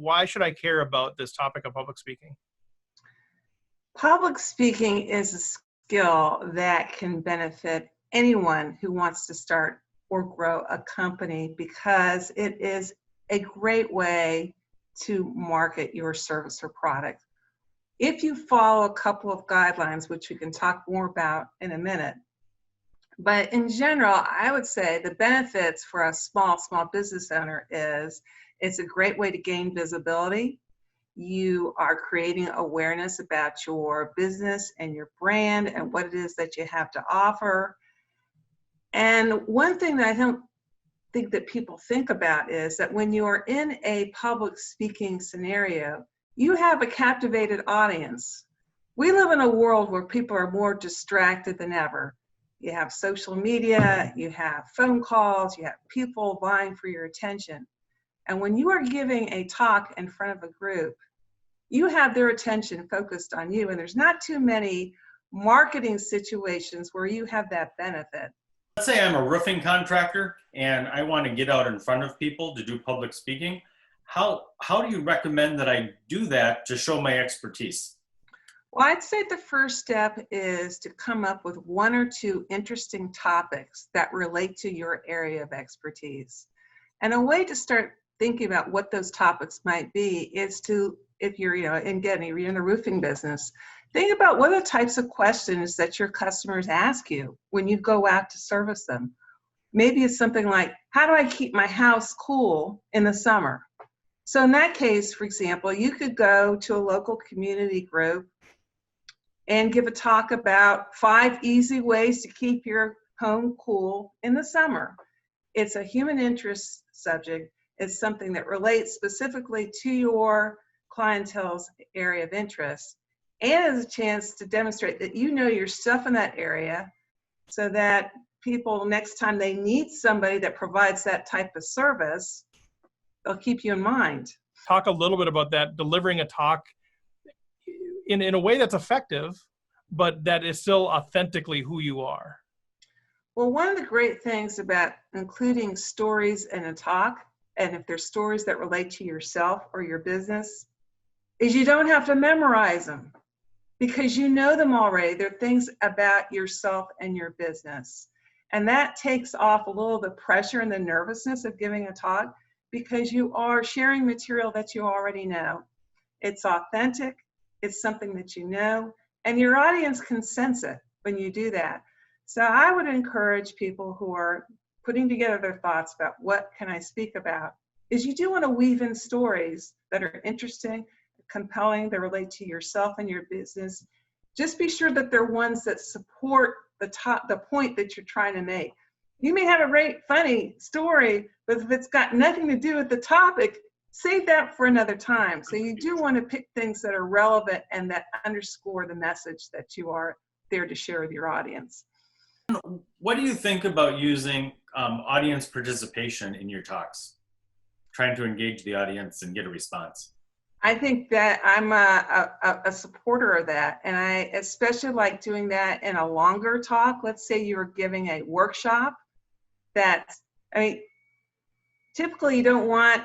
why should I care about this topic of public speaking? Public speaking is a skill that can benefit anyone who wants to start or grow a company because it is a great way to market your service or product. If you follow a couple of guidelines, which we can talk more about in a minute, but in general, I would say the benefits for a small business owner is it's a great way to gain visibility. You are creating awareness about your business and your brand and what it is that you have to offer. And one thing that I don't think that people think about is that when you are in a public speaking scenario, you have a captivated audience. We live in a world where people are more distracted than ever. You have social media, you have phone calls, you have people vying for your attention. And when you are giving a talk in front of a group, you have their attention focused on you, and there's not too many marketing situations where you have that benefit. Let's say I'm a roofing contractor and I want to get out in front of people to do public speaking. How do you recommend that I do that to show my expertise? Well, I'd say the first step is to come up with one or two interesting topics that relate to your area of expertise. And a way to start thinking about what those topics might be is to, if you're, you're in the roofing business, think about what are the types of questions that your customers ask you when you go out to service them. Maybe it's something like, how do I keep my house cool in the summer? So in that case, for example, you could go to a local community group and give a talk about 5 easy ways to keep your home cool in the summer. It's a human interest subject. It's something that relates specifically to your clientele's area of interest, and is a chance to demonstrate that you know your stuff in that area so that people, next time they need somebody that provides that type of service, they'll keep you in mind. Talk a little bit about that, delivering a talk in a way that's effective, but that is still authentically who you are. Well, one of the great things about including stories in a talk, and if there's stories that relate to yourself or your business, is you don't have to memorize them because you know them already. They're things about yourself and your business. And that takes off a little of the pressure and the nervousness of giving a talk because you are sharing material that you already know. It's authentic, it's something that you know, and your audience can sense it when you do that. So I would encourage people who are putting together their thoughts about what can I speak about, is you do want to weave in stories that are interesting, compelling, that relate to yourself and your business. Just be sure that they're ones that support the point that you're trying to make. You may have a great, funny story, but if it's got nothing to do with the topic, save that for another time. So you do want to pick things that are relevant and that underscore the message that you are there to share with your audience. What do you think about using audience participation in your talks? Trying to engage the audience and get a response. I think that I'm a supporter of that, and I especially like doing that in a longer talk. Let's say you're giving a workshop typically you don't want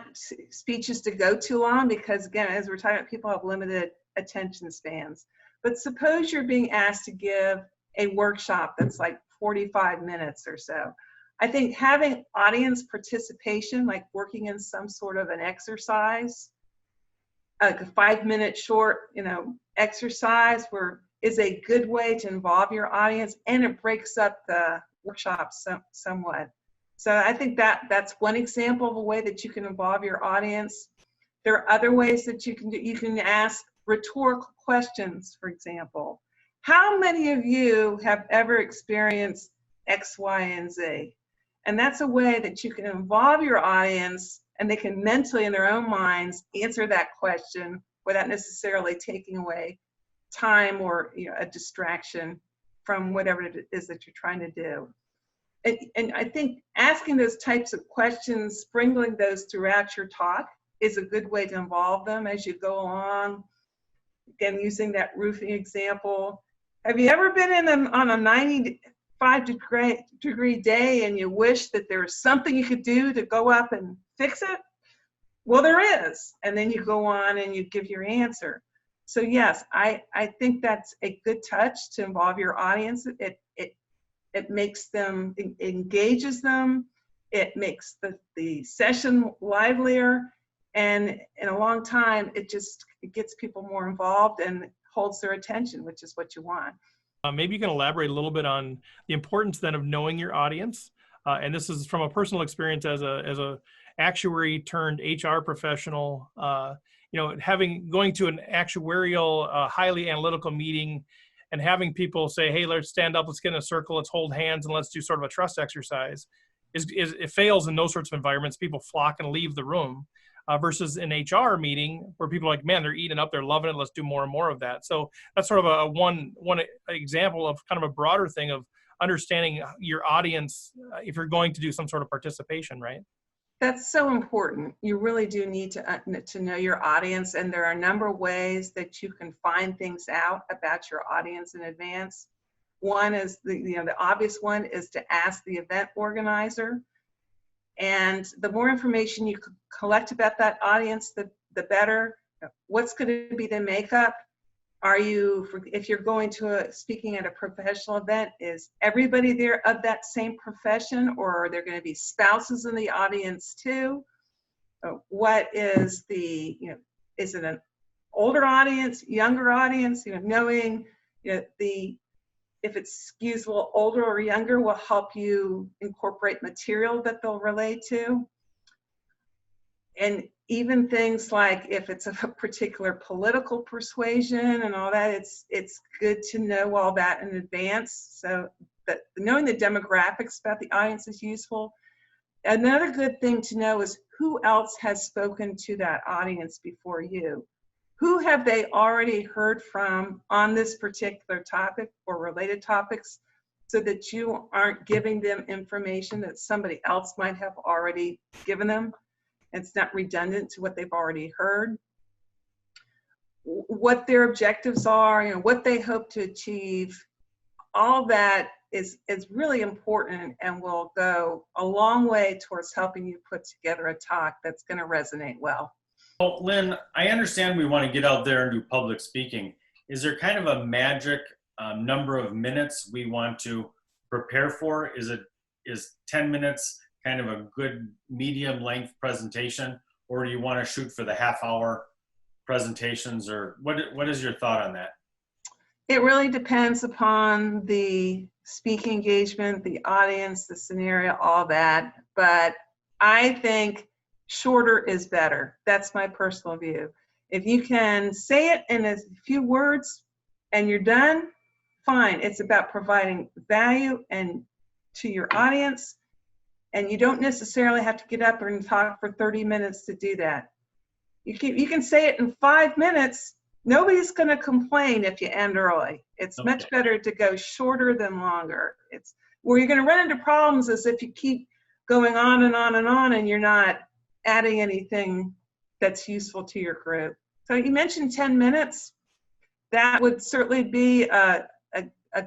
speeches to go too long because, again, as we're talking about, people have limited attention spans. But suppose you're being asked to give a workshop that's like 45 minutes or so. I think having audience participation, like working in some sort of an exercise, like a 5-minute short, exercise is a good way to involve your audience, and it breaks up the workshop somewhat. So I think that's one example of a way that you can involve your audience. There are other ways that you can do. You can ask rhetorical questions, for example. How many of you have ever experienced X, Y, and Z? And that's a way that you can involve your audience and they can mentally, in their own minds, answer that question without necessarily taking away time or a distraction from whatever it is that you're trying to do. And I think asking those types of questions, sprinkling those throughout your talk, is a good way to involve them as you go along. Again, using that roofing example. Have you ever been on a 95-degree day and you wish that there was something you could do to go up and fix it? well, there is. And then you go on and you give your answer. So yes, I think that's a good touch to involve your audience. It makes them, it engages them. It makes the session livelier. And in a long time, it gets people more involved and holds their attention, which is what you want. Maybe you can elaborate a little bit on the importance then of knowing your audience. And this is from a personal experience as a actuary turned HR professional. Going to an actuarial, highly analytical meeting and having people say, hey, let's stand up, let's get in a circle, let's hold hands, and let's do sort of a trust exercise. It fails in those sorts of environments. People flock and leave the room. Versus an HR meeting where people are like, man, they're eating up, they're loving it, let's do more and more of that. So that's sort of a one example of kind of a broader thing of understanding your audience if you're going to do some sort of participation, right? That's so important. You really do need to know your audience, and there are a number of ways that you can find things out about your audience in advance. One is the obvious one is to ask the event organizer. And the more information you collect about that audience, the better. What's going to be the makeup? If you're going to speaking at a professional event, is everybody there of that same profession, or are there going to be spouses in the audience too? What is is it an older audience, younger audience? Knowing if it skews a little older or younger will help you incorporate material that they'll relate to. And even things like if it's a particular political persuasion and all that, it's good to know all that in advance. So that knowing the demographics about the audience is useful. Another good thing to know is who else has spoken to that audience before you. Who have they already heard from on this particular topic or related topics, so that you aren't giving them information that somebody else might have already given them. It's not redundant to what they've already heard. What their objectives are, what they hope to achieve, all that is really important and will go a long way towards helping you put together a talk that's going to resonate well. Well, Lynn, I understand we want to get out there and do public speaking. Is there kind of a magic number of minutes we want to prepare for? Is 10 minutes kind of a good medium length presentation, or do you want to shoot for the half-hour presentations, or what is your thought on that? It really depends upon the speaking engagement, the audience, the scenario, all that. But I think shorter is better. That's my personal view. If you can say it in a few words and you're done, fine. It's about providing value and to your audience, and you don't necessarily have to get up and talk for 30 minutes to do that. You can say it in 5 minutes. Nobody's going to complain if you end early. It's Okay. much better to go shorter than longer. It's where you're going to run into problems is if you keep going on and on and on and you're not adding anything that's useful to your group. So you mentioned 10 minutes. That would certainly be a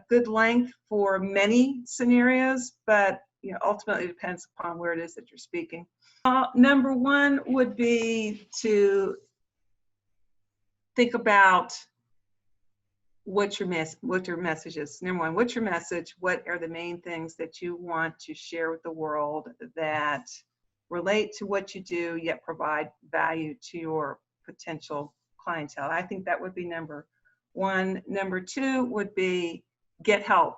good length for many scenarios, but ultimately it depends upon where it is that you're speaking. Number one would be to think about what your message is. Number one, what's your message? What are the main things that you want to share with the world that relate to what you do, yet provide value to your potential clientele? I think that would be number one. Number two would be get help.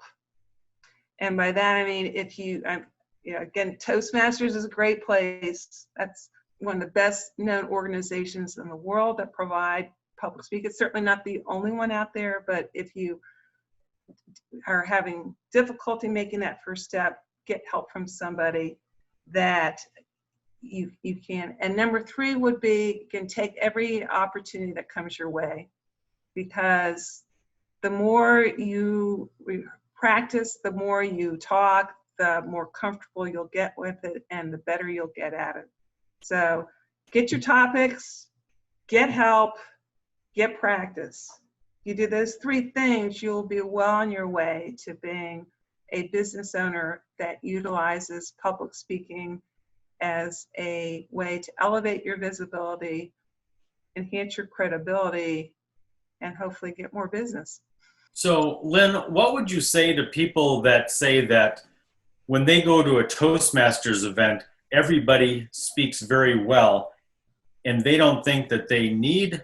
And by that, I mean, if again, Toastmasters is a great place. That's one of the best known organizations in the world that provide public speaking. It's certainly not the only one out there, but if you are having difficulty making that first step, get help from somebody that you can. And number three would be, you can take every opportunity that comes your way, because the more you practice, the more you talk, the more comfortable you'll get with it and the better you'll get at it. So get your topics, get help, get practice. You do those three things, you'll be well on your way to being a business owner that utilizes public speaking as a way to elevate your visibility, enhance your credibility, and hopefully get more business. So, Lynn, what would you say to people that say that when they go to a Toastmasters event, everybody speaks very well, and they don't think that they need,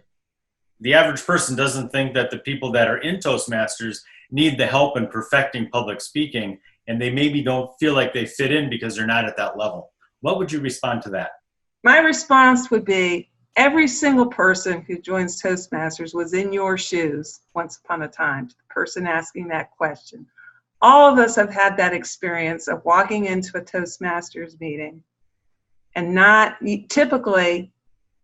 the average person doesn't think that the people that are in Toastmasters need the help in perfecting public speaking, and they maybe don't feel like they fit in because they're not at that level? What would you respond to that? My response would be, every single person who joins Toastmasters was in your shoes once upon a time, the person asking that question. All of us have had that experience of walking into a Toastmasters meeting and typically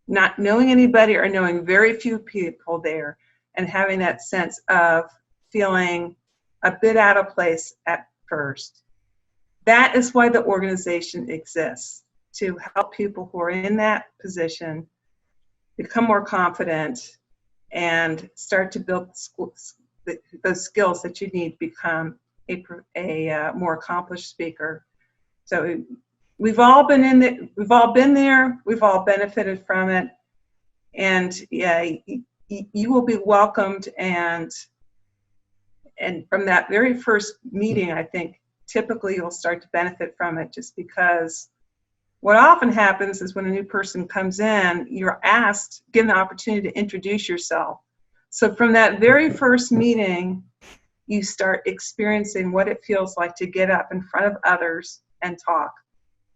not knowing anybody or knowing very few people there, and having that sense of feeling a bit out of place at first. That is why the organization exists, to help people who are in that position become more confident and start to build those skills that you need to become a more accomplished speaker. So we've all been in it, we've all been there, we've all benefited from it, and yeah, you will be welcomed. And from that very first meeting, I think typically you'll start to benefit from it, just because what often happens is when a new person comes in, you're given the opportunity to introduce yourself. So from that very first meeting, you start experiencing what it feels like to get up in front of others and talk.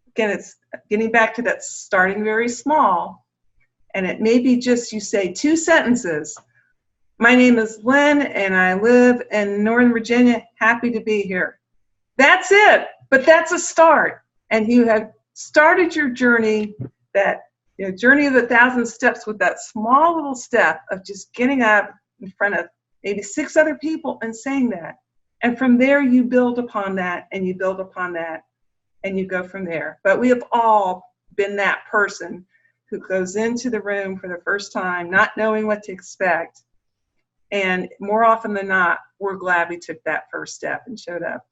Again, it's getting back to that starting very small, and it may be just you say 2 sentences. My name is Lynn, and I live in Northern Virginia. Happy to be here. That's it, but that's a start, and you have started your journey, that journey of 1,000 steps, with that small little step of just getting up in front of maybe 6 other people and saying that. And from there, you build upon that, and you build upon that, and you go from there. But we have all been that person who goes into the room for the first time, not knowing what to expect. And more often than not, we're glad we took that first step and showed up.